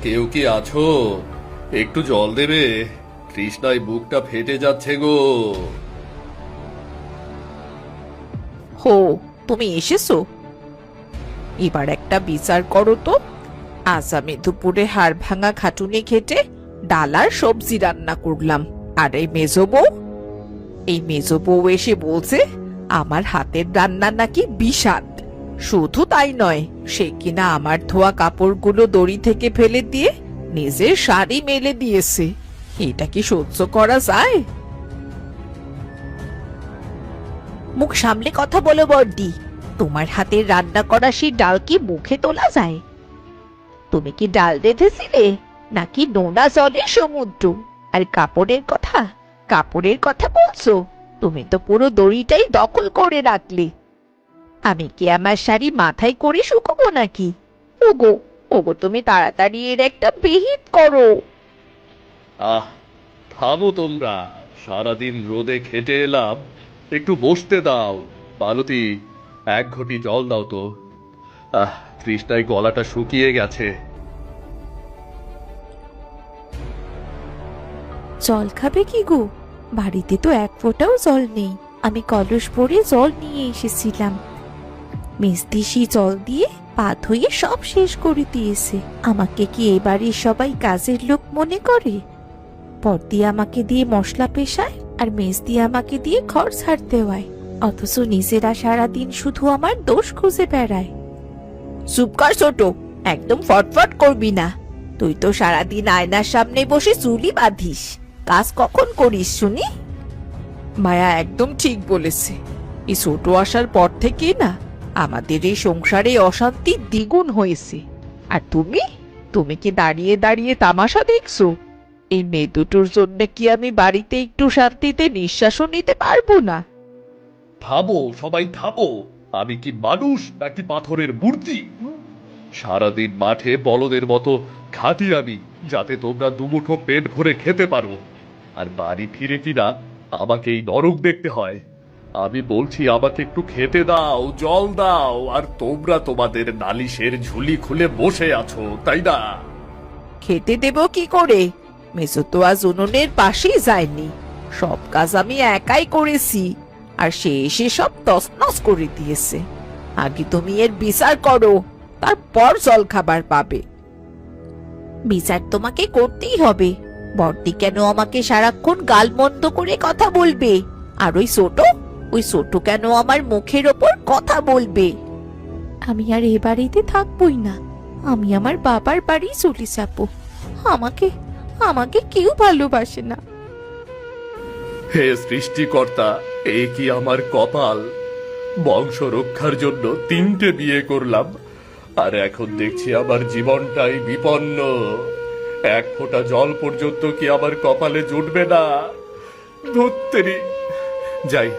কেউ কি আছো? একটু জল দেবে? তৃষ্ণায় বুকটা ফেটে যাচ্ছে গো। হো, তুমি এসেছো? এবার একটা বিচার করো তো। আজ আমি দুপুরে হাড় ভাঙা খাটুনি খেটে ডাল আর সবজি রান্না করলাম, আর এই মেজো বউ এসে বলছে আমার হাতের রান্না নাকি বিস্বাদ। শুধু তাই নয়, সে কিনা আমার ধোয়া কাপড়গুলো দড়ি থেকে ফেলে দিয়ে নিজের শাড়ি মেলে দিয়েছে। এটা কি সহ্য করা যায়? মুখ সামলে কথা বলো বড়দি। তোমার হাতের রান্না করা সেই ডাল কি মুখে তোলা যায়? তুমি কি ডাল রেঁধেছিলে নাকি নোনা জলের সমুদ্র? আর কাপড়ের কথা বলছো? তুমি তো পুরো দড়িটাই দখল করে রাখলে। আমি কি আমার শাড়ি মাথায় করে শুকোবো নাকি? ওগো, ওগো, তুমি তাড়াতাড়ি এর একটা বিহিত করো। আহ, থামো তোমরা। সারাদিন রোদে খেটে এলাম, একটু বসতে দাও। মালতী, এক ঘটি জল দাও তো। আহ, তৃষ্ণায় গলাটা শুকিয়ে গেছে। জল খাবে কি গো? বাড়িতে তো এক ফোঁটাও জল নেই। আমি কলস ভরে জল নিয়ে এসেছিলাম। মেজদিসি জল দিয়ে পা ধুয়ে সব শেষ করে দিয়েছে। আমাকে কি এবারে সবাই কাজের লোক মনে করে? বড়দি আমাকে দিয়ে মশলা পেশায় আর মেজদি আমাকে দিয়ে ঘর ঝাড় দেওয়ায়, অথচ নিজেরা সারাদিন শুধু আমার দোষ খুঁজে বেড়ায়। চুপ কর ছোট, একদম ফটফট করবি না। তুই তো সারাদিন আয়নার সামনে বসে চুলই বাঁধিস, কাজ কখন করিস শুনি? মায়া একদম ঠিক বলেছে। এই ছোট আসার পর থেকেই না আমাদের এই সংসারে অশান্তি দ্বিগুণ হয়েছে। আর তুমি তুমি কি দাঁড়িয়ে দাঁড়িয়ে তামাশা দেখছো? এই মেয়ে দুটোর জন্য কি আমি বাড়িতে একটু শান্তিতে নিঃশ্বাসও নিতে পারবো না? থামো, সবাই থামো। আমি কি মানুষ নাকি পাথরের মূর্তি? সারাদিন মাঠে বলদের মতো খাটি আমি, যাতে তোমরা দুমুঠো পেট ভরে খেতে পারো। আর বাড়ি ফিরে কিনা আমাকে এই নরক দেখতে হয়। আমি বলছি আমাকে একটু খেতে দাও, জল দাও, আর তোমরা তোমাদের নালিশের ঝুলি খুলে বসে আছো, তাই না? খেতে দেব কি করে? মেজো তো আজ উনুনের পাশেই যায়নি। সব কাজ আমি একাই করেছি, আর সে এসে সব তছনছ করে দিয়েছে। আগে তুমি এর বিচার করো, তারপর জল খাবার পাবে। বিচার তোমাকে করতেই হবে। বড়দি কেন আমাকে সারাক্ষণ গালমন্দ করে কথা বলবে? আর ওই ছোট কেন আমার মুখের ওপর কথা বলবে? আমি আর এ বাড়িতে থাকবই না। আমি আমার বাবার বাড়ি চলে যাবো। আমাকে আমাকে কেউ ভালোবাসে না। হে সৃষ্টিকর্তা, এ কি আমার কপাল! বংশ রক্ষার জন্য 3টে বিয়ে করলাম, আর এখন দেখছি আমার জীবনটাই বিপন্ন। এক ফোঁটা জল পর্যন্ত কি আমার কপালে জুটবে না? ধুত্তেরি! যাই,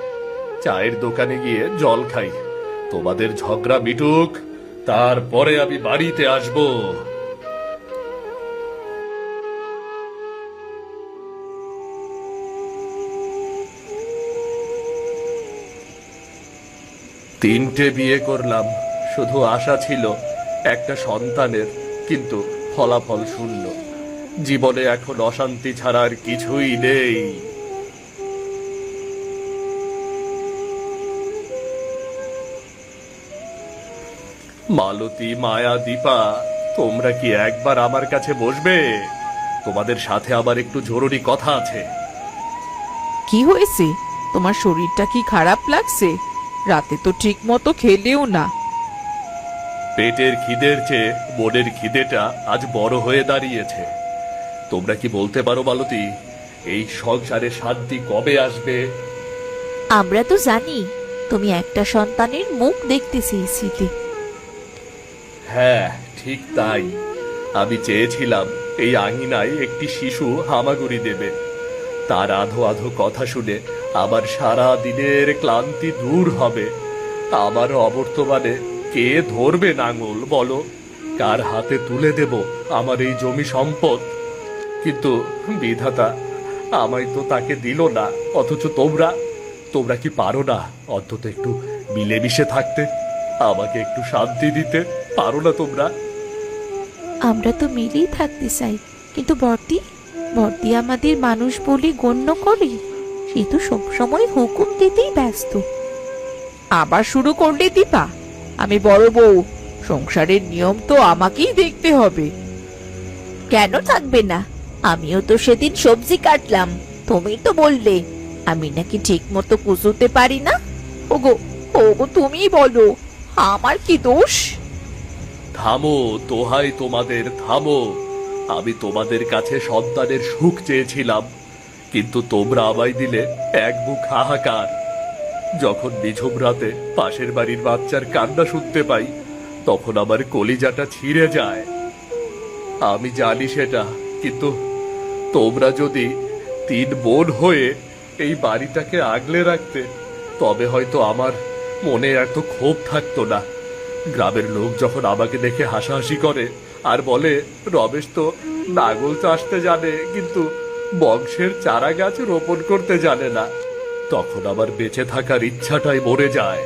চায়ের দোকানে গিয়ে জল খাই। তোমাদের ঝগড়া মিটুক, তারপরে আমি বাড়িতে আসবো। তিনটে বিয়ে করলাম, শুধু আশা ছিল একটা সন্তানের, কিন্তু ফলাফল শূন্য। জীবনে এখন অশান্তি ছাড়া আর কিছুই নেই। মালতী, মায়া, দীপা, তোমরা কি একবার আমার কাছে বসবে? তোমাদের সাথে আমার একটু জরুরি কথা আছে। কি হয়েছে? তোমার শরীরটা কি খারাপ লাগছে? রাতে তো ঠিক মতো খেলেও না। পেটের খিদের চেয়ে মনের খিদেটা আজ বড় হয়ে দাঁড়িয়েছে। তোমরা কি বলতে পারো মালতী, এই সংসারে শান্তি কবে আসবে? আমরা তো জানি তুমি একটা সন্তানের মুখ দেখতে চেয়েছিলে। হ্যাঁ, ঠিক তাই। আমি চেয়েছিলাম এই আঙিনায় একটি শিশু হামাগুড়ি দেবে। তার আধো আধো কথা শুনে আমার সারা দিনের ক্লান্তি দূর হবে। আমার অবর্তমানে কে ধরবে নাঙল বলো? কার হাতে তুলে দেব আমার এই জমি সম্পদ? কিন্তু বিধাতা আমায় তো তাকে দিল না। অথচ তোমরা তোমরা কি পারো না অন্তত একটু মিলেমিশে থাকতে? আমাকে একটু শান্তি দিতে পারো না তোমরা? আমরা তো মিলেই থাকতে চাই, কিন্তু বর্দি বর্দি আমাদের মানুষ বলে গণ্য করে। সে তো সবসময় হুকুম দিতেই ব্যস্ত। আবার শুরু করলে দীপা? আমি বড় বউ, সংসারের নিয়ম তো আমাকেই দেখতে হবে। কেন থাকবে না? আমিও তো সেদিন সবজি কাটলাম, তুমি তো বললে আমি নাকি ঠিক মতো কুচুতে পারি না। ওগো ওগো, তুমিই বলো, আমার কি দোষ? থামো, দোহাই তোমাদের, থামো। আমি তোমাদের কাছে সন্তানের সুখ চেয়েছিলাম, কিন্তু তোমরা আমায় দিলে এক বুক হাহাকার। যখন নিঝুম রাতে পাশের বাড়ির বাচ্চার কান্না শুনতে পাই, তখন আমার কলিজাটা ছিঁড়ে যায়। আমি জানি সেটা, কিন্তু তোমরা যদি 3 বোন হয়ে এই বাড়িটাকে আগলে রাখতে, তবে হয়তো আমার মনে এত ক্ষোভ থাকতো না। গ্রামের লোক যখন আমাকে দেখে হাসাহাসি করে আর বলে, রমেশ তো নাঙল চাষতে জানে কিন্তু বংশের চারা গাছ রোপণ করতে জানে না, তখন আমার বেঁচে থাকার ইচ্ছাটাই মরে যায়।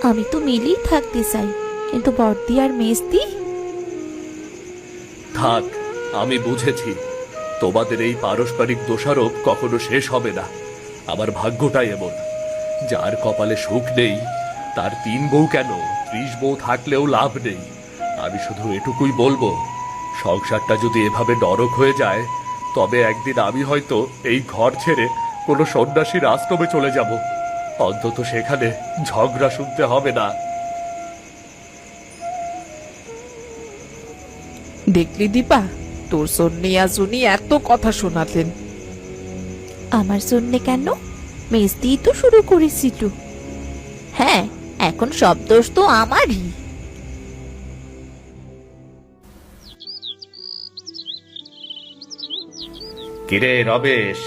আমি তো মিলেই থাকতে চাই, কিন্তু বর্দি আর মেজদি। থাক, আমি বুঝেছি। তোমাদের এই পারস্পরিক দোষারোপ কখনো শেষ হবে না। আমার ভাগ্যটাই এমন, যার কপালে সুখ নেই তার 3 বউ কেন 30 বউ থাকলেও লাভ নেই। আমি শুধু এটুকুই বলবো, সংসারটা যদি এভাবে নরক হয়ে যায়, তবে একদিন আমি হয়তো এই ঘর ছেড়ে কোনো সন্ন্যাসীর আশ্রমে চলে যাব। অন্তত সেখানে ঝগড়া শুনতে হবে না। দেখলি দীপা, তোর সন্নিয়া শুনি এত কথা শোনাতেন। আমার জন্য কেন? মেজদি তো শুরু করেছিল। হ্যাঁ, এখন সব দোষ তো আমারই। কিরে রমেশ,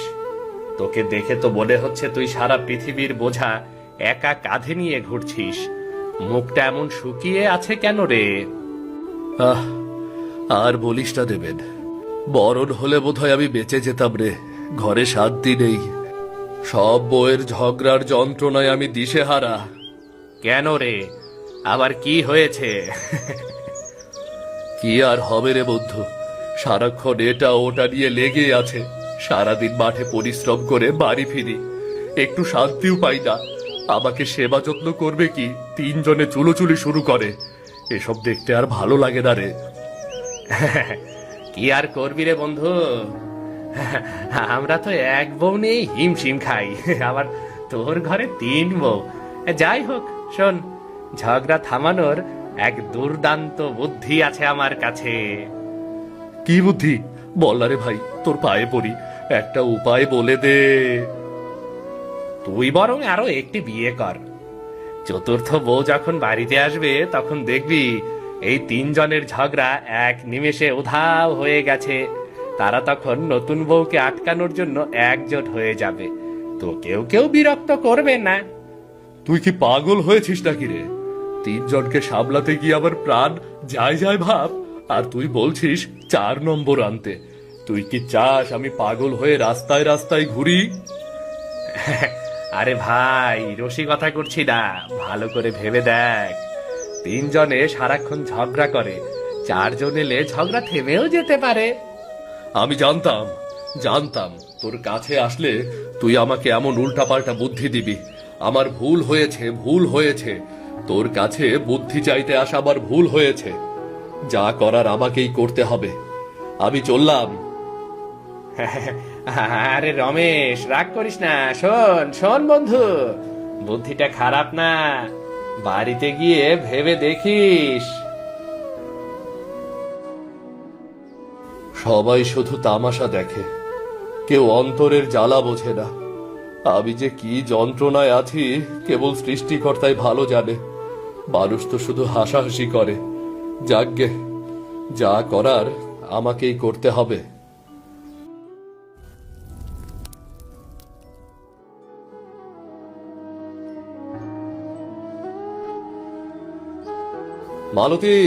তোকে দেখে তো মনে হচ্ছে তুই সারা পৃথিবীর বোঝা একা কাঁধে নিয়ে ঘুরছিস। মুখটা এমন শুকিয়ে আছে কেন রে? আর বলিস না দেবেন, বরণ হলে বোধহয় আমি বেঁচে যেতাম রে। ঘরে শান্তি নেই, সব বউয়ের ঝগড়ার যন্ত্রণায় আমি দিশেহারা। কেন রে, আবার কি হয়েছে? কি আর হবে রে বন্ধু, সারাক্ষণ এটা ওটা নিয়ে লেগে আছে। সারাদিন মাঠে পরিশ্রম করে বাড়ি ফিরি, একটু শান্তিও পাই না। আমাকে সেবা যত্ন করবে কি 3 জনে চুলোচুলি শুরু করে। এসব দেখতে আর ভালো লাগে না রে। কি আর করবি রে বন্ধু, আমরা তো এক বউ নেই হিমশিম খাই, আবার তোর ঘরে 3 বউ। যাই হোক শোন, ঝগড়া থামানোর এক দুর্দান্ত বুদ্ধি আছে আমার কাছে। কি বুদ্ধি বল রে ভাই, তোর পায়ে পড়ি, একটা উপায় বলে দে। তুই বরং আরো একটি বিয়ে কর। 4র্থ বউ যখন বাড়িতে আসবে, তখন দেখবি এই 3 জনের ঝগড়া এক নিমেষে উধাও হয়ে গেছে। তারা তখন নতুন বউকে আটকানোর জন্য একজোট হয়ে যাবে, তো কেউ বিরক্ত করবে না। তুই কি পাগল হয়েছিস নাকি রে? 3 জনকে সামলাতে গিয়ে আবার প্রাণ যায় যায় ভাব, আর তুই বলছিস 4 নম্বর আনতে। তুই কি চাস আমি পাগল হয়ে রাস্তায় রাস্তায় ঘুরি? আরে ভাই, রসিকতা করছি না, ভালো করে ভেবে দেখ। 3 জনে সারাক্ষণ ঝগড়া করে, 4 জন এলে ঝগড়া থেমেও যেতে পারে। আমি জানতাম তোর কাছে আসলে তুই আমাকে এমন উল্টাপাল্টা বুদ্ধি দিবি। আমার ভুল হয়েছে। তোর কাছে বুদ্ধি চাইতে আসা আমার ভুল হয়েছে। যা করার আমাকেই করতে হবে। আমি চললাম। আরে রমেশ, রাগ করিস না। শোন বন্ধু, বুদ্ধিটা খারাপ না, বাড়িতে গিয়ে ভেবে দেখিস। সবাই শুধু তামাশা দেখে, কেউ অন্তরের জ্বালা বোঝে না। আমি যে কি যন্ত্রণায় আছি কেবল সৃষ্টিকর্তাই ভালো জানে। মানুষ তো শুধু হাসাহাসি করে। যাকগে, যা করার আমাকেই করতে হবে। মালতী,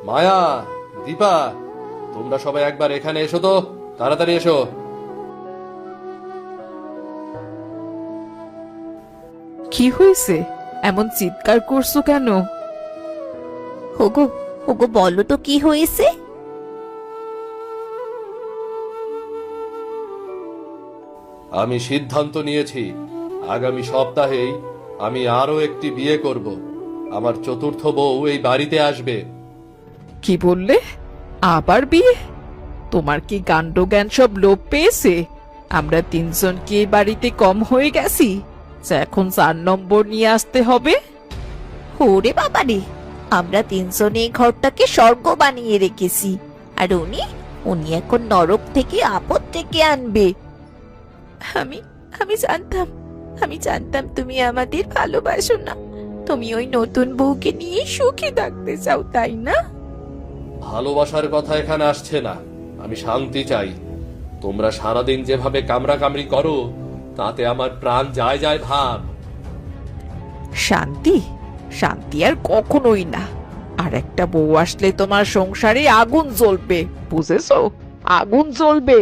মায়া, দীপা, তোমরা সবাই একবার এখানে এসো তো, তাড়াতাড়ি এসো। কি হয়েছে? এমন চিৎকার করছো কেন? ওগো ওগো, বলো তো কি হয়েছে? আমি সিদ্ধান্ত নিয়েছি আগামী সপ্তাহেই আমি আরো একটি বিয়ে করব। আমার চতুর্থ বউ এই বাড়িতে আসবে। কি বললে? আবার বিয়ে? তোমার কি কাণ্ডজ্ঞান সব লোপ পেয়েছে? আমরা তিনজন কি এই বাড়িতে কম হয়ে গেছি যে এখন 4 নম্বর নিয়ে আসতে হবে? ওরে বাবারে, আমরা তিনজন এই ঘরটাকে স্বর্গ বানিয়ে রেখেছি, আর উনি উনি এখন নরক থেকে আপদ ডেকে আনবে। আমি আমি জানতাম তুমি আমাদের ভালোবাসো না। তুমি ওই নতুন বউকে নিয়ে সুখী থাকতে চাও, তাই না? ভালোবাসার কথা এখানে আসছে না। আমি শান্তি চাই। তোমরা সারাদিন যেভাবে কামড়াকামড়ি করো তাতে আমার প্রাণ যায় যায় ভাব। শান্তি? শান্তি আর কখনোই না। আর একটা বউ আসলে তোমার সংসারে আগুন জ্বলবে, বুঝেছো? আগুন জ্বলবে।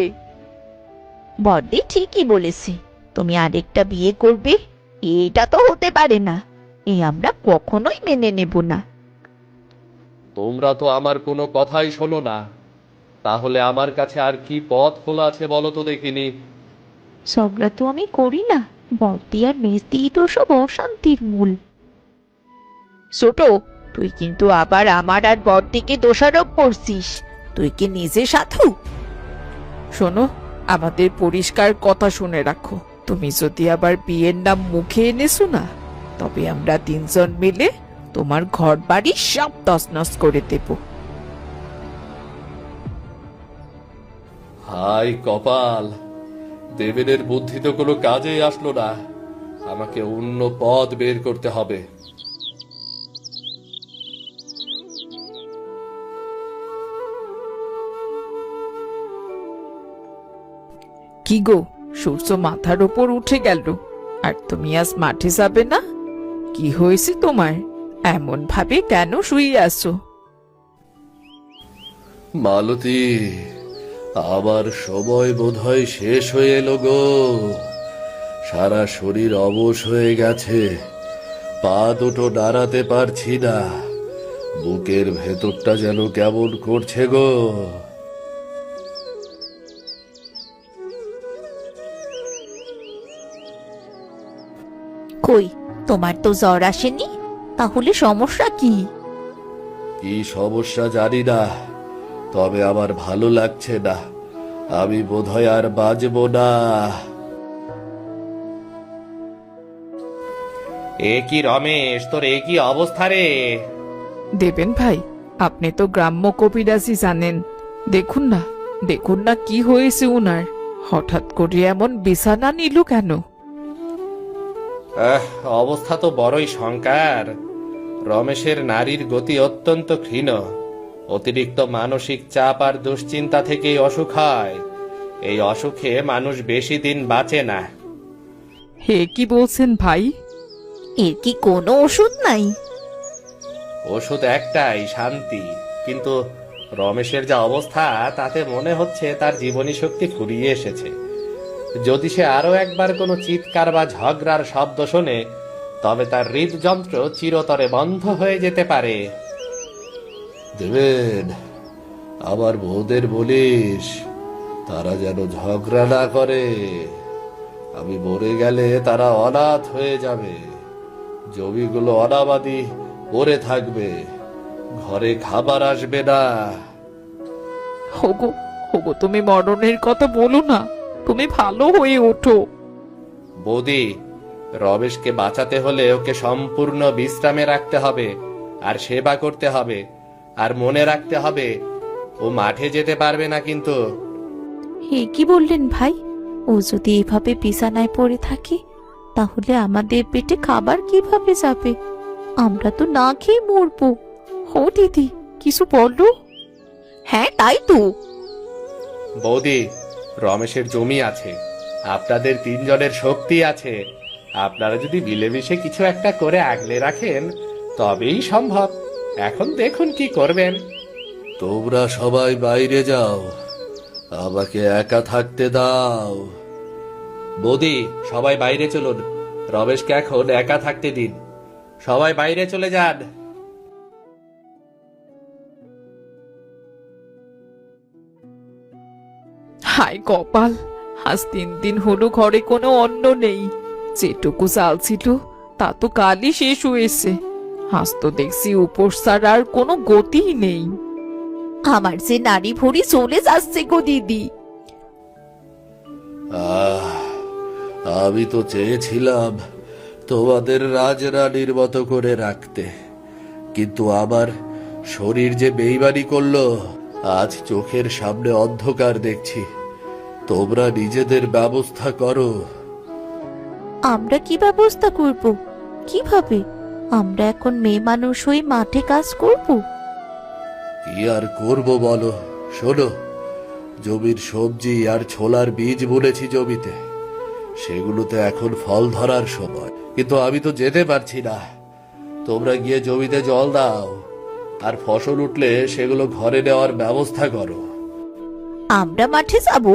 বড়দি ঠিকই বলেছে, তুমি আরেকটা বিয়ে করবে? এটা তো হতে পারে না, আমরা কখনোই মেনে নেব না। তোমরা তো আমার কোনো কথাই শোনো না। তাহলে আমার কাছে আর কি পথ খোলা আছে বলো তো দেখিনি। ঝগড়া তো আমি করি না, বড়দি আর মেজদি তো সব অশান্তির মূল। ছোট, তুই কিন্তু আবার আমার আর বড়দিকে দোষারোপ করছিস। তুই কি নিজে সাধু? শোনো, আমাদের পরিষ্কার কথা শুনে রাখো। তুমি যদি আবার বিয়ের নাম মুখে এনেছো না, তবে আমরা তিনজন মিলে তোমার ঘর বাড়ি সব তছনছ করে দেব। হাই কপাল, দেবেনের বুদ্ধি তো কোনো কাজেই আসলো না। আমাকে অন্য পথ বের করতে হবে। কি গো, সূর্য মাথার উপর উঠে গেল, আর তুমি আজ মাঠে যাবে না? কি হয়েছে তোমার? এমন ভাবে কেন শুয়ে আছো? মালতী, আবার সময় বোধহয় শেষ হয়ে এলো গো। সারা শরীর অবশ হয়ে গেছে, পা দুটো নাড়াতে পারছি না। বুকের ভেতরটা যেন কেমন করছে গো। কই, তোমার তো জ্বর আসেনি, তাহলে সমস্যা কি? কি সমস্যা জানি না, তবে আমার ভালো লাগছে না। আমি বোধহয় আর বাঁচবো না। এ কি রমেশ, তোর এ কি অবস্থা রে? দেবেন ভাই, আপনি তো গ্রাম্য কবিরাজি জানেন। দেখুন না, দেখুন না কি হয়েছে উনার। হঠাৎ করে এমন বিছানা নিল কেন? অবস্থা তো বড়ই শঙ্কার। রমেশের নারীর গতি অত্যন্ত ক্ষীণ। অতিরিক্ত মানসিক চাপ আর দুশ্চিন্তা থেকেই অসুখ হয়। এই অসুখে মানুষ বেশি দিন বাঁচে না। হে কি বলছেন ভাই? এর কি কোনো ওষুধ নাই? ওষুধ একটাই, শান্তি। কিন্তু রমেশের যা অবস্থা তাতে মনে হচ্ছে তার জীবনী শক্তি ফুরিয়ে এসেছে। যদি সে আরো একবার কোনো চিৎকার বা ঝগড়ার শব্দ শোনে, তবে তার হৃদযন্ত্র চিরতরে বন্ধ হয়ে যেতে পারে। দেবেন, আমার বউদের বলিস তারা যেন ঝগড়া না করে। আমি মরে গেলে তারা অনাথ হয়ে যাবে। জমিগুলো অনাবাদি পড়ে থাকবে, ঘরে খাবার আসবে না। হোগো, হোগো, তুমি মরণের কথা বলো না। তুমি ভালো হয়ে ওঠো। বৌদি, রমেশকে বাঁচাতে হলে ওকে সম্পূর্ণ বিশ্রামে রাখতে হবে, আর সেবা করতে হবে। আর মনে রাখতে হবে, ও মাঠে যেতে পারবে না কিন্তু। হে কি বললেন ভাই? ও যদি এভাবে বিছানায় পড়ে থাকে, তাহলে আমাদের পেটে খাবার কিভাবে যাবে? আমরা তো না খেয়ে মরবো। হো দিদি, কিছু বলো। হ্যাঁ, তাই তো। বৌদি, রমেশের জমি আছে, আপনাদের তিনজনের শক্তি আছে। আপনারা যদি মিলেমিশে কিছু একটা করে আগলে রাখেন, তবেই সম্ভব। এখন দেখুন কি করবেন। তোমরা সবাই বাইরে যাও, আমাকে একা থাকতে দাও। বৌদি, সবাই বাইরে চলুন। রমেশকে এখন একা থাকতে দিন। সবাই বাইরে চলে যান। হায় কপাল, আজ 3 দিন হলো ঘরে কোনো অন্ন নেই। যেটুকু চাল ছিল তা তো কালই শেষ হয়েছে। আজ তো দেখছি উপোস ছাড়া আর কোনো গতিই নেই। আমার যে নারী ভরি চলে যাচ্ছে গো দিদি। আহ, আমি তো চেয়েছিলাম তোমাদের রাজরানীর মতো করে রাখতে, কিন্তু আমার শরীর যে বেইমানি করলো। আজ চোখের সামনে অন্ধকার দেখছি। তোমরা নিজেদের ব্যবস্থা করো। আমরা কি ব্যবস্থা করব? কিভাবে? আমরা এখন মেয়ে মানুষ হয়ে মাঠে কাজ করব? কি আর করব বলো? শোনো, জমির সবজি আর ছোলার বীজ বুনেছি জমিতে, সেগুলোতে এখন ফল ধরার সময়, কিন্তু আমি তো যেতে পারছি না। তোমরা গিয়ে জমিতে জল দাও, আর ফসল উঠলে সেগুলো ঘরে নেওয়ার ব্যবস্থা করো। আমরা মাঠে যাব?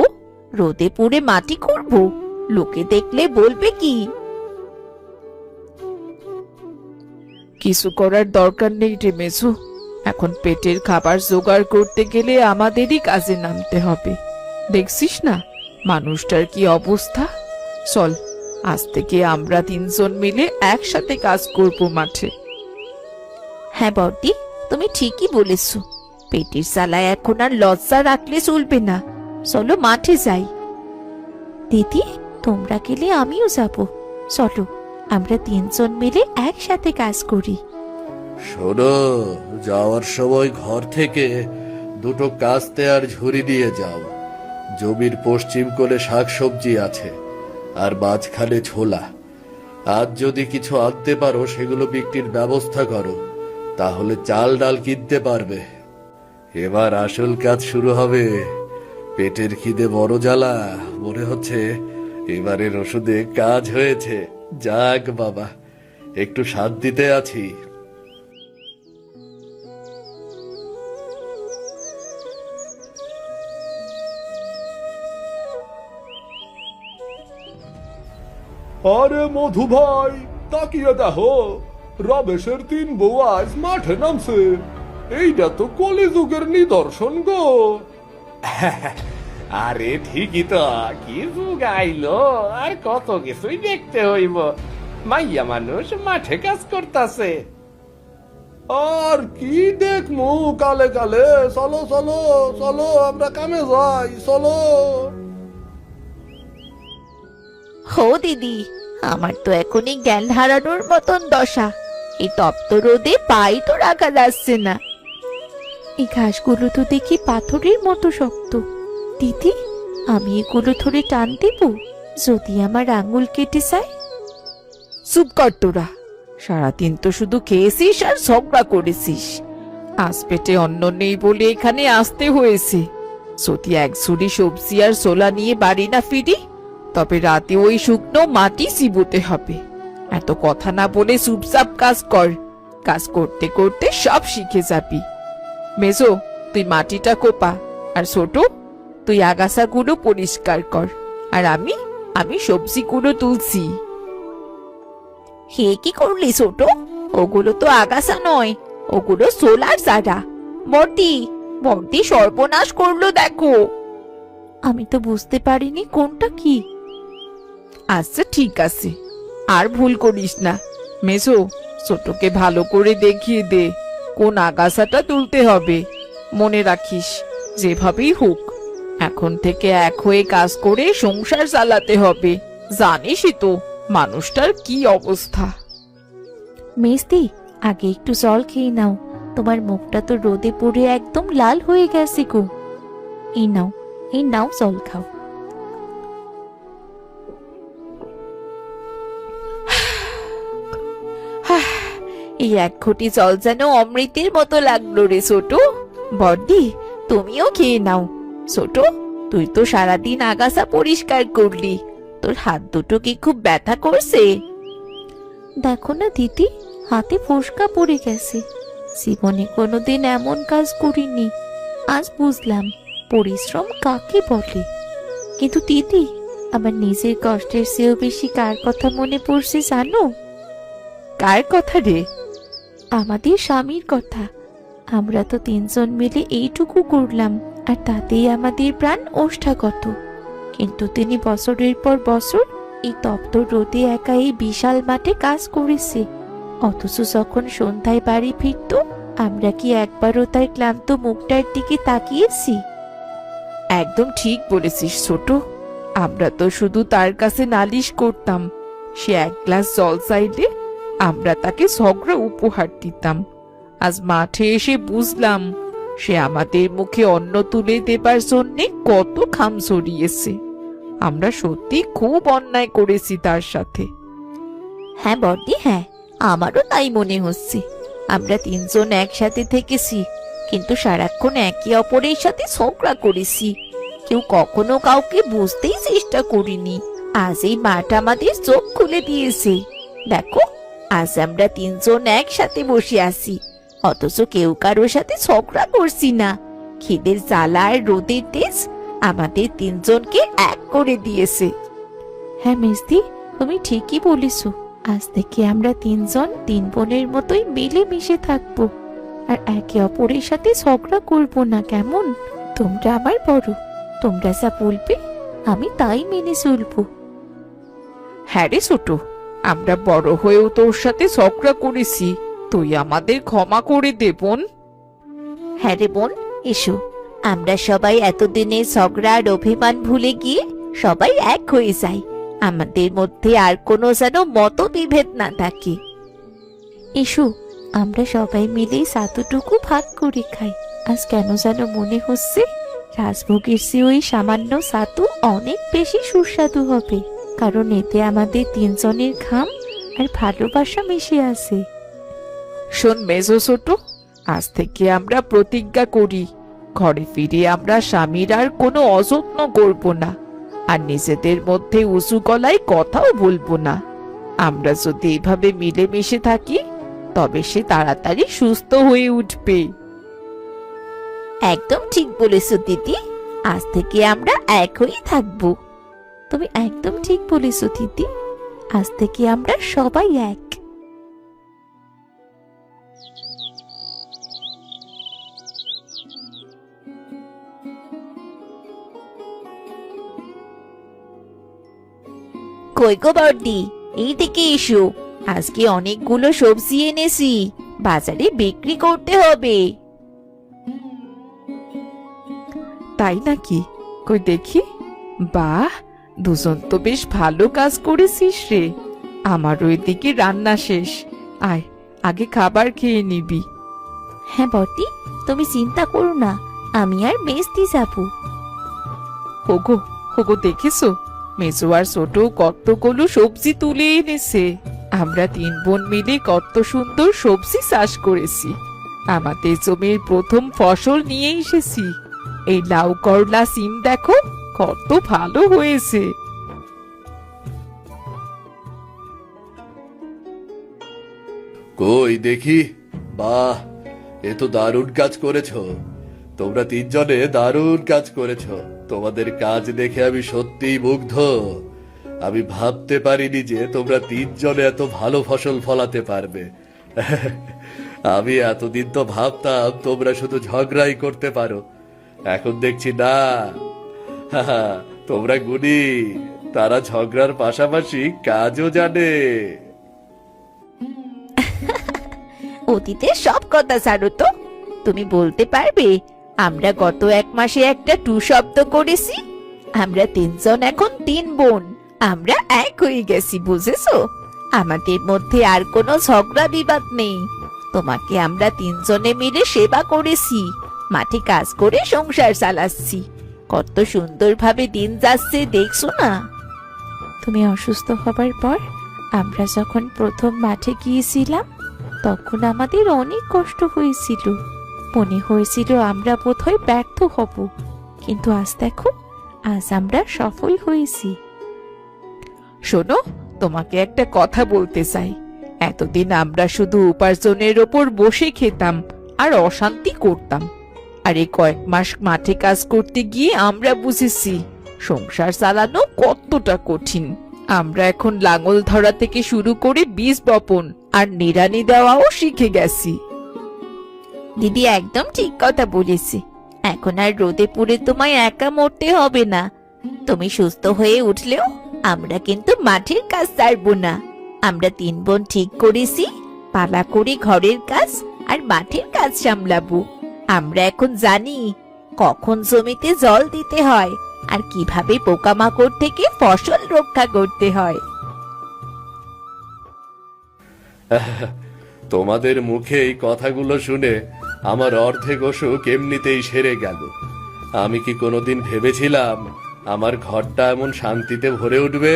রোদে পুড়ে মাটি করব? লোকে দেখলে বলবে কি? কিছু করার দরকার নেই রে মেজো। এখন পেটের খাবার জোগাড় করতে গেলে আমাদেরই কাজে নামতে হবে। দেখছিস না মানুষটার কি অবস্থা? চল, আজ থেকে আমরা 3জন মিলে একসাথে কাজ করব মাঠে। হ্যাঁ বর্দি, তুমি ঠিকই বলেছ। পেটের জ্বালায় এখন আর লজ্জা রাখলে চলবে না। চলো মাঠে যাই। দিদি, তোমরা গেলে আমিও যাব। চলো, আমরা 3জন মিলে একসাথে কাজ করি। শোনো, যাওয়ার সময় ঘর থেকে 2টো কাস্তে আর ঝুড়ি নিয়ে যাও। জমির পশ্চিম কোণে শাকসবজি আছে, আর মাঝখানে ছোলা। আজ যদি কিছু আনতে পারো সেগুলো বিক্রির ব্যবস্থা করো, তাহলে চাল ডাল কিনতে পারবে। এবার আসল কাজ শুরু হবে। পেটের খিদে বড় জ্বালা। মনে হচ্ছে এবারের ওষুধে কাজ হয়েছে। যাক বাবা, একটু শান্তিতে আছি। আরে মধু ভাই, তাকিয়ে দেখো, রমেশের 3 বউ আজ মাঠে নামছে। এইটা তো কলিযুগের নিদর্শন গো। আরে ঠিকই তো, কি যুগ আইলো, আর কত কিছুই দেখতে হইব। মাইয়া মানুষ মাঠে কাজ করতেছে। আর কি দেখমু কালে কালে। চলো চলো চলো, আমরা কামে যাই, চলো। হো দিদি, আমার তো এখনই জ্ঞান হারানোর মতন দশা। এই তপ্ত রোদে পাই তো রাখা যাচ্ছে না। এই ঘাসগুলো তো দেখি পাথরের মতো শক্ত। দিদি, আমি এগুলো ধরে টান দেব? যদি আমার আঙুল কেটে যায়? চুপ কর তোরা। সারাদিন তো শুধু খেয়েছিস আর ঝগড়া করেছিস। আজ পেটে অন্ন নেই বলে এখানে আসতে হয়েছে। যদি 1 ঝুড়ি সবজি আর ছোলা নিয়ে বাড়ি না ফিরি, তবে রাতে ওই শুকনো মাটি চিবোতে হবে। এত কথা না বলে চুপচাপ কাজ কর। কাজ করতে করতে সব শিখে যাবি। মেজো, তুই মাটিটা কোপা, আর ছোট, তুই আগাছাগুলো পরিষ্কার কর, আর আমি সবজিগুলো তুলছি। হে কি করলি ছোট? ওগুলো তো আগাছা নয়, ওগুলো সোলার চারা। বর্দি, বর্দি সর্বনাশ করলো দেখো। আমি তো বুঝতে পারিনি কোনটা কি। আচ্ছা ঠিক আছে, আর ভুল করিস না। মেজো, ছোটকে ভালো করে দেখিয়ে দে কোন আগাছাটা তুলতে হবে। মনে রাখিস, যেভাবেই হোক এখন থেকে এক হয়ে কাজ করে সংসার চালাতে হবে। জানিসই তো মানুষটার কি অবস্থা। মেজদি, আগে একটু জল খেয়ে নাও। তোমার মুখটা তো রোদে পুড়ে একদম লাল হয়ে গেছে গো। এই নাও, এই নাও, জল খাও। এই 1 ঘটি জল যেন অমৃতের মতো লাগলো রে ছোট। বর্দি, তুমিও খেয়ে নাও। ছোট, তুই তো সারাদিন আগাছা পরিষ্কার করলি, তোর হাত দুটো কি খুব ব্যথা করছে? দেখো না দিদি, হাতে ফোসকা পড়ে গেছে। জীবনে কোনোদিন এমন কাজ করিনি। আজ বুঝলাম পরিশ্রম কাকে বলে। কিন্তু দিদি, আমার নিজের কষ্টের চেয়েও বেশি কার কথা মনে পড়ছে জানো? কার কথা রে? আমাদের স্বামীর কথা। আমরা তো 3জন মিলে এইটুকু করলাম, আর তাতেই আমাদের প্রাণ ওষ্ঠাগত। কিন্তু তিনি বছরের পর বছর এই তপ্ত রোদে একা এই বিশাল মাঠে কাজ করেছে। অথচ যখন সন্ধ্যায় বাড়ি ফিরতো, আমরা কি একবারও তার ক্লান্ত মুখটার দিকে তাকিয়েছি? একদম ঠিক বলেছিস ছোট। আমরা তো শুধু তার কাছে নালিশ করতাম। সে এক গ্লাস জল চাইলে আমরা তাকে ঝগড়া উপহার দিতাম। আজ মাঠে এসে বুঝলাম সে আমাদের মুখে অন্ন তুলে দেবার জন্যে কত খাম ছড়িয়েছে। আমরা সত্যি খুব অন্যায় করেছি তার সাথে। হ্যাঁ বড়দি, হ্যাঁ, আমারও তাই মনে হচ্ছে। আমরা তিনজন একসাথে থেকেছি, কিন্তু সারাক্ষণ একে অপরের সাথে ঝগড়া করেছি। কেউ কখনো কাউকে বুঝতেই চেষ্টা করিনি। আজ এই মাঠ আমাদের চোখ খুলে দিয়েছে। দেখো, আজ আমরা তিনজন একসাথে বসে আছি, অথচ কেউ কারোর সাথে ঝগড়া করছি না। খিদের জ্বালা আর রোদের তেজ আমাদের তিনজনকে এক করে দিয়েছে। হ্যাঁ মেজদি, তুমি ঠিকই বলেছো। আজ থেকে আমরা তিনজন তিন বোনের মতোই মিলেমিশে থাকবো, আর একে অপরের সাথে ঝগড়া করবো না, কেমন? তোমরা আমার বড়, তোমরা যা বলবে আমি তাই মেনে চলবো। হ্যাঁ রে ছোট, আমরা বড় হয়েও তোর সাথে ঝগড়া করেছি। তুই আমাদের ক্ষমা করে দে বোন। হ্যাঁ রে বোন, এসো আমরা সবাই এতদিনের ঝগড়া আর অভিমান ভুলে গিয়ে সবাই এক হয়ে যাই। আমাদের মধ্যে আর কোনো যেন মতবিভেদ না থাকে। এসো আমরা সবাই মিলে সাতুটুকু ভাগ করে খাই। আজ কেন যেন মনে হচ্ছে রাজভোগের চেয়ে ওই সামান্য সাতু অনেক বেশি সুস্বাদু হবে, কারণ এতে আমাদের তিনজনের ঘাম আর ভালোবাসা মিশে আছে। শোন মেজো ছোট, আজ থেকে আমরা প্রতিজ্ঞা করি, ঘরে ফিরে আমরা স্বামীর আর কোনো অযত্ন করব না, আর নিজেদের মধ্যে উঁচু গলায় কথাও বলবো না। আমরা যদি এভাবে মিলেমিশে থাকি, তবে সে তাড়াতাড়ি সুস্থ হয়ে উঠবে। একদম ঠিক বলেছো দিদি, আজ থেকে আমরা এক হয়ে থাকবো। তুমি একদম ঠিক বলেছো দিদি, আজ থেকে আমরা সবাই এক। কই গো বর্দি, এই দিকে এসো। আজকে অনেকগুলো সবজি এনেছি, বাজারে বিক্রি করতে হবে। তাই নাকি? কই দেখি। বাহ, দুজন তো বেশ ভালো কাজ করেছিস রে। আমার ওইদিকে রান্না শেষ, আয় আগে খাবার খেয়ে নিবি। হ্যাঁ বর্দি, তুমি চিন্তা করো না, আমি আর মেজদি যাবো। হোগো হোগো, দেখেছো মেজো আর ছোট কতগুলো সবজি তুলে এনেছে। আমরা তিন বোন মিলে কত সুন্দর সবজি চাষ করেছি। আমাদের জমির প্রথম ফসল নিয়ে এসেছি। এই লাউ করলা সিম দেখো কত ভালো হয়েছে। কই দেখি। বাহ, এ তো দারুণ কাজ করেছো। তোমরা তিনজনে দারুণ কাজ করেছো। তোমাদের কাজ দেখে আমি সত্যিই মুগ্ধ। আমি ভাবতে পারিনি যে তোমরা তিনজনে এত ভালো ফসল ফলাতে পারবে। আমি এতদিন তো ভাবতাম তোমরা শুধু ঝগড়াই করতে পারো, এখন দেখছি না। তোমরা গুণী, তারা ঝগড়ার পাশাপাশি কাজও জানে। অতীতের সব কথা ছাড়ো তো, তুমি বলতে পারবে আমরা গত এক মাসে একটা টু শব্দ করেছি? আমরা তিনজন এখন তিন বোন, আমরা এক হয়ে গেছি, বুঝেছো? আমাদের মধ্যে আর কোনো ঝগড়া বিবাদ নেই। তোমাকে আমরা তিনজনে মিলে সেবা করেছি, মাঠে কাজ করে সংসার চালাচ্ছি। কত সুন্দরভাবে দিন যাচ্ছে দেখছো না? তুমি অসুস্থ হবার পর আমরা যখন প্রথম মাঠে গিয়েছিলাম, তখন আমাদের অনেক কষ্ট হয়েছিল। মনে হয়েছিল আমরা বোধহয় ব্যর্থ হব, কিন্তু আজ দেখো, আজ আমরা সফল হয়েছি। শোনো, তোমাকে একটা কথা বলতে চাই। এতদিন আমরা শুধু উপার্জনের ওপর বসে খেতাম আর অশান্তি করতাম, আর এই কয়েক মাস মাঠে কাজ করতে গিয়ে আমরা বুঝেছি সংসার চালানো কতটা কঠিন। আমরা এখন লাঙল ধরা থেকে শুরু করে বীজ বপন আর নিড়ানি দেওয়াও শিখে গেছি। দিদি একদম ঠিক কথা বলেছে। এখন আর রোদে পুড়ে তোমায় একা মরতে হবে না। তুমি সুস্থ হয়ে উঠলেও আমরা কিন্তু মাঠের কাজ ছাড়বো না। আমরা 3 বোন ঠিক করেছি পালা করে ঘরের কাজ আর মাঠের কাজ সামলাবো। আমরা এখন জানি কখন জমিতে জল দিতে হয় আর কিভাবে পোকামাকড় থেকে ফসল রক্ষা করতে হয়। তোমাদের মুখে এই কথাগুলো শুনে আমার অর্ধেক অসুখ এমনিতেই সেরে গেল। আমি কি কোনোদিন ভেবেছিলাম আমার ঘরটা এমন শান্তিতে ভরে উঠবে?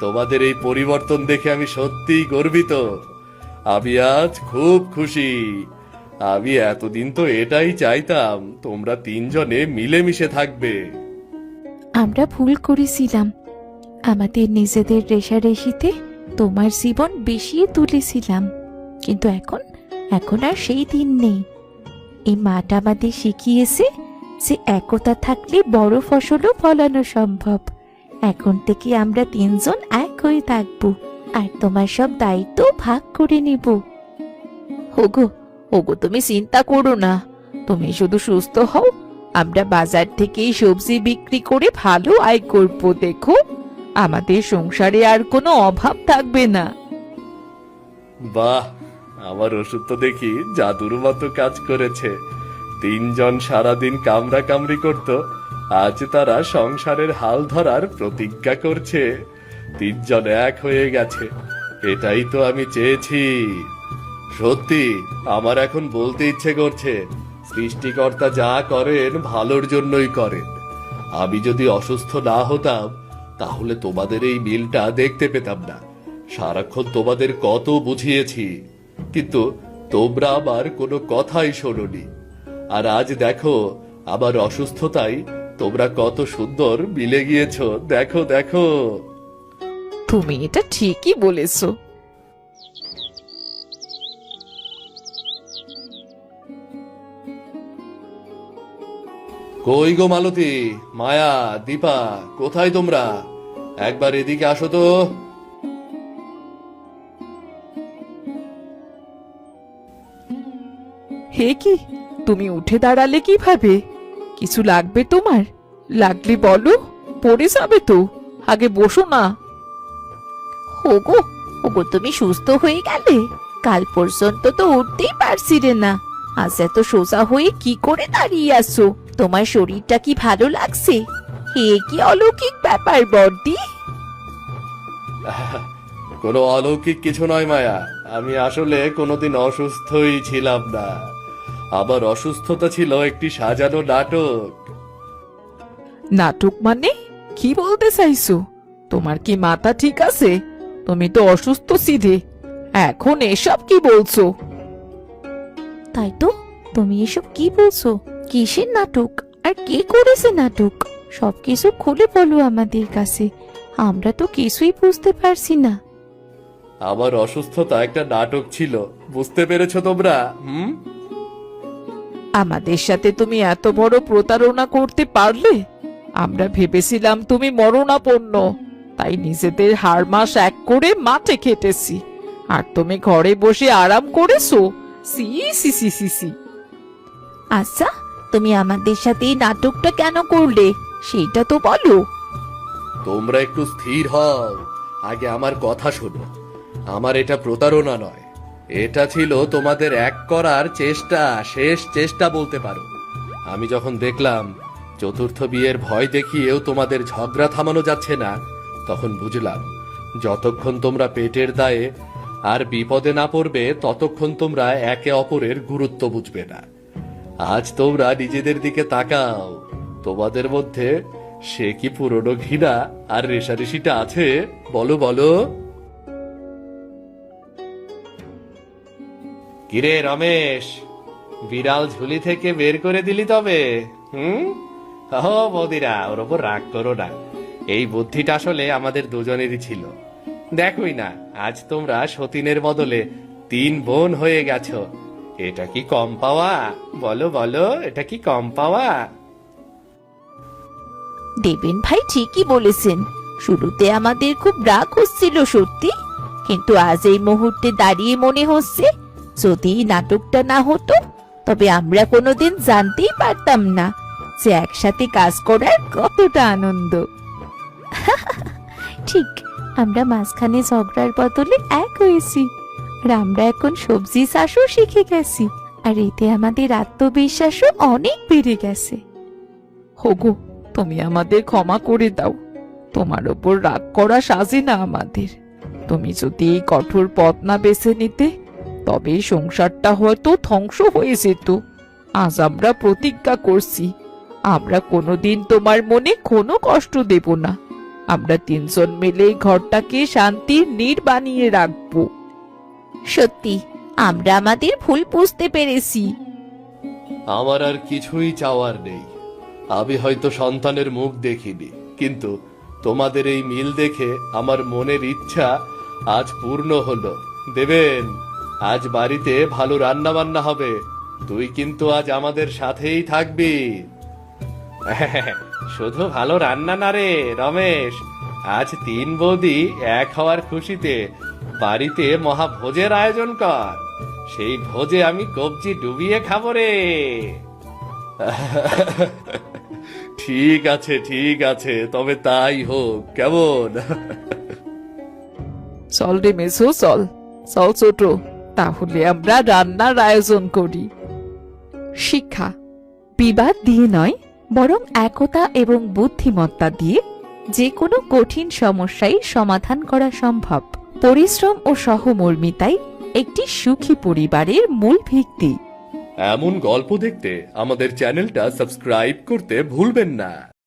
তোমাদের এই পরিবর্তন দেখে আমি সত্যিই গর্বিত। আমি আজ খুব খুশি। আমি এতদিন তো এটাই চাইতাম, তোমরা 3 জনে মিলেমিশে থাকবে। আমরা ভুল করেছিলাম, আমাদের নিজেদের রেষারেষিতে তোমার জীবন বেশিয়ে তুলেছিলাম। কিন্তু এখন আর সেই দিন নেই। এই মাঠ আমাদের শিখিয়েছে যে একতা থাকলে বড় ফসলও ফলানো সম্ভব। এখন থেকে আমরা 3 জন এক হয়ে থাকবো আর তোমার সব দায়িত্ব ভাগ করে নেব। ওগো ওগো, তুমি চিন্তা করো না, তুমি শুধু সুস্থ হও। আমরা বাজার থেকেই সবজি বিক্রি করে ভালো আয় করব। দেখো, আমাদের সংসারে আর কোনো অভাব থাকবে না। বাহ, আমার ওষুধ তো দেখি জাদুর মতো কাজ করেছে। 3 জন সারাদিন কামড়া কামড়ি করত, আজ তারা সংসারের হাল ধরার প্রতিজ্ঞা করছে। 3 জন এক হয়ে গেছে, এটাই তো আমি চেয়েছি। সত্যি আমার এখন বলতে ইচ্ছে করছে, সৃষ্টিকর্তা যা করেন ভালোর জন্যই করেন। আমি যদি অসুস্থ না হতাম তাহলে তোমাদের এই মিলটা দেখতে পেতাম না। সারাক্ষণ তোমাদের কত বুঝিয়েছি, কিন্তু তোমরা আমার কোনো কথাই শোনোনি। আর আজ দেখো, আমার অসুস্থতায় তোমরা কত সুন্দর মিলে গিয়েছো। দেখো দেখো। তুমি এটা ঠিকই বলেছো। কই গো মালতী, মায়া, দীপা, কোথায় তোমরা? একবার এদিকে আসো তো। হে কি, তুমি উঠে দাঁড়ালে কিভাবে? কিছু লাগবে তোমার? লাগলে বলো, পড়ে যাবে তো। আগে বসো না। ওগো ওগো, তুমি সুস্থ হয়ে গেলে? কাল পর্যন্ত তো উঠতেই পারছিলে না, আজ এত সোজা হয়ে কি করে দাঁড়িয়ে আছো? তোমার শরীরটা কি ভালো লাগছে? এ কি অলৌকিক ব্যাপার বর্দি! কোনো অলৌকিক কিছু নয় মায়া, আমি আসলে কোনোদিন অসুস্থই ছিলাম না। আমার অসুস্থতা ছিল একটি সাজানো নাটক। নাটক মানে কি বলতে চাইছো? তোমার কি মাথা ঠিক আছে? তুমি তো অসুস্থ ছিলে, এখন এসব কি বলছো? তাই তো, তুমি এসব কি বলছো? কিসের নাটক আর কে করেছে নাটক? সবকিছু খুলে বলো আমাদের কাছে, আমরা তো কিছুই বুঝতে পারছি না। আমার অসুস্থতা একটা নাটক ছিল, বুঝতে পেরেছো তোমরা? আমাদের সাথে তুমি এত বড় প্রতারণা করতে পারলে? আমরা ভেবেছিলাম তুমি মরণাপন্ন, তাই নিজেদের হাড় মাস এক করে মাঠে খেটেছি, আর তুমি ঘরে বসে আরাম করেছো। সি সি সি সি সি। আচ্ছা, তুমি আমাদের সাথে এই নাটকটা কেন করলে সেটা তো বলো। তোমরা একটু স্থির হও, আগে আমার কথা শোনো। আমার এটা প্রতারণা নয়, এটা ছিল তোমাদের এক করার চেষ্টা, শেষ চেষ্টা বলতে পারো। আমি যখন দেখলাম চতুর্থ বিয়ের ভয় দেখিয়েও তোমাদের ঝগড়া থামানো যাচ্ছে না, তখন বুঝলাম যতক্ষণ তোমরা পেটের দায়ে আর বিপদে না পড়বে ততক্ষণ তোমরা একে অপরের গুরুত্ব বুঝবে না। আজ তোমরা নিজেদের দিকে তাকাও, তোমাদের মধ্যে সে কি পুরনো ঘৃণা আর রেশারেশিটা আছে? বলো বলো। কিরে রমেশ, বিড়াল ঝুলি থেকে বের করে দিলি তবে? ও বৌদিরা, ওর ওপর রাগ করো না, এই বুদ্ধিটা আসলে আমাদের দুজনেরই ছিল। দেখোই না, আজ তোমরা সতীনের বদলে 3 বোন হয়ে গেছো। এটা কি কম পাওয়া? বলো বলো, এটা কি কম পাওয়া? দেবেন ভাই ঠিকই বলেছেন, শুরুতে আমাদের খুব রাগ হচ্ছিল সত্যি, কিন্তু আজ এই মুহূর্তে দাঁড়িয়ে মনে হচ্ছে যদি এই নাটকটা না হতো তবে আমরা কোনোদিন জানতেই পারতাম না যে একসাথে কাজ করার কতটা আনন্দ। ঠিক, আমরা মাঝখানে ঝগড়ার বদলে এক হয়েছি, আর আমরা এখন সবজি চাষও শিখে গেছি, আর এতে আমাদের আত্মবিশ্বাসও অনেক বেড়ে গেছে। হোগো, তুমি আমাদের ক্ষমা করে দাও। তোমার ওপর রাগ করা সাজে না আমাদের। তুমি যদি এই কঠোর পথ না বেছে নিতে, তবে এই সংসারটা হয়তো ধ্বংস হয়ে যেত। আজ আমরা প্রতিজ্ঞা করছি, আমরা কোনোদিন তোমার মনে কোনো কষ্ট দেব না। আমরা তিনজন মিলে এই ঘরটাকে শান্তির নীড় বানিয়ে রাখবো। সত্যি, আমরা আমাদের ভুল বুঝতে পেরেছি। আমার আর কিছুই চাওয়ার নেই। আমি হয়তো সন্তানের মুখ দেখিনি, কিন্তু তোমাদের এই মিল দেখে আমার মনের ইচ্ছা আজ পূর্ণ হলো। দেবেন, আজ বাড়িতে ভালো রান্না বান্না হবে। তুই কিন্তু আজ আমাদের সাথেই থাকবি। শুধু ভালো রান্না না রে রমেশ, আজ 3 বৌদি এক হওয়ার খুশিতে বাড়িতে মহাভোজের আয়োজন কর। সেই ভোজে আমি কবজি ডুবিয়ে খাবো রে। ঠিক আছে, ঠিক আছে, তবে তাই হোক, কেমন? চল রে মেসো, চল চল ছোট, তাহলে আমরা রান্নার আয়োজন করি। শিক্ষা বিবাদ দিয়ে নয়, বরং একতা এবং বুদ্ধিমত্তা দিয়ে যে কোনো কঠিন সমস্যাই সমাধান করা সম্ভব। পরিশ্রম ও সহমর্মিতাই একটি সুখী পরিবারের মূল ভিত্তি। এমন গল্প দেখতে আমাদের চ্যানেলটা সাবস্ক্রাইব করতে ভুলবেন না।